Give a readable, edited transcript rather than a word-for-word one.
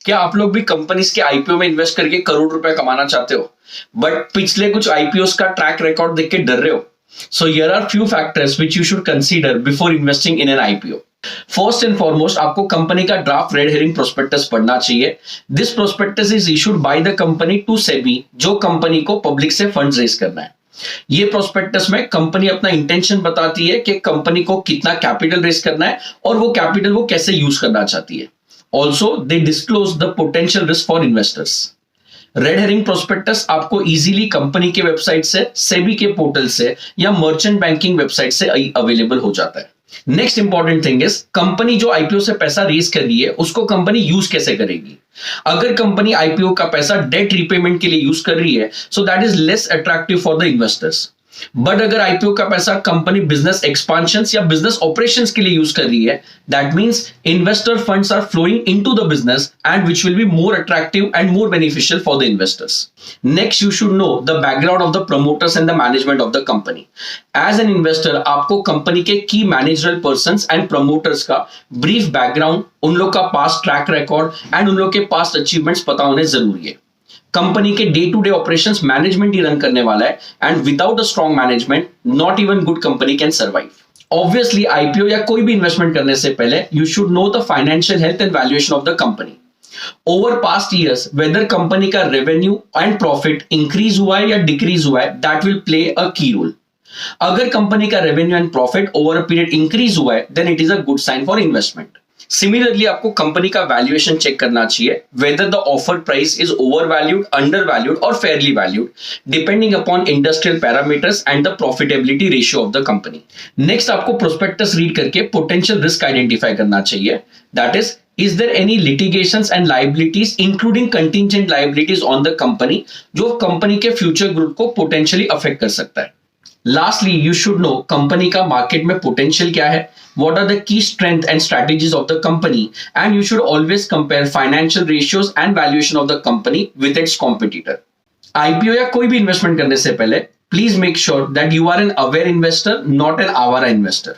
क्या आप लोग भी कंपनीज के आईपीओ में इन्वेस्ट करके करोड़ रुपए कमाना चाहते हो, बट पिछले कुछ आईपीओ का ट्रैक रिकॉर्ड देख के डर रहे हो? So here are few factors which you should consider before investing in an IPO. First and foremost, आपको कंपनी का ड्राफ्ट रेड हेरिंग प्रोस्पेक्टस पढ़ना चाहिए। This prospectus is issued by the company to SEBI, जो company को public से funds raise करना है। ये प्रोस्पेक्टस में कंपनी अपना इंटेंशन बताती है कि कंपनी को कितना कैपिटल रेज करना है और वो कैपिटल वो कैसे यूज करना चाहती है। Also they disclose the potential risk for investors. Red herring prospectus आपको इजीली कंपनी के वेबसाइट से, सेबी के पोर्टल से या मर्चेंट बैंकिंग वेबसाइट से अवेलेबल हो जाता है। Next important thing is, company जो आईपीओ से पैसा रेज कर रही है उसको कंपनी यूज कैसे करेगी। अगर कंपनी आईपीओ का पैसा डेट रीपेमेंट के लिए यूज कर रही है, so that is less attractive for the investors. But अगर आईपीओ का पैसा कंपनी बिजनेस एक्सपांशन या बिजनेस ऑपरेशंस के लिए यूज कर रही है, that means investor funds are flowing into the business and which will be more attractive and more beneficial for the investors. Next, you should know the background of the promoters and the management of the company. As an investor आपको company के की managerial persons and promoters का brief background, उन लोग का past track record and उन लोग के पास्ट अचीवमेंट्स पता होने जरूरी है। कंपनी के day to day operations management ही रन करने वाला है, and without a strong management not even good company can survive. Obviously IPO या कोई भी इन्वेस्टमेंट करने से पहले you should know the financial health and valuation of the company. Over past years whether company का रेवेन्यू एंड प्रॉफिट इंक्रीज हुआ है या डिक्रीज हुआ है, दैट विल प्ले अ की रोल। अगर कंपनी का revenue and profit over a period increase हुआ है, then it is a good sign for investment. Similarly आपको कंपनी का वैल्यूएशन चेक करना चाहिए, whether the offer price is over valued, under valued और fairly valued, depending upon industrial parameters and the profitability ratio of the company. Next, आपको prospectus read करके potential risk identify करना चाहिए। That is there any litigations and liabilities including contingent liabilities on the company, जो company के future growth को potentially affect कर सकता है। Lastly, you should no company का मार्केट में पोटेंशियल क्या है, what are the key strength and strategies of the company, and you should always compare financial ratios and valuation of the company with its competitor. IPO या कोई भी investment करने से पहले please make sure that you are an aware investor, not an आवारा investor.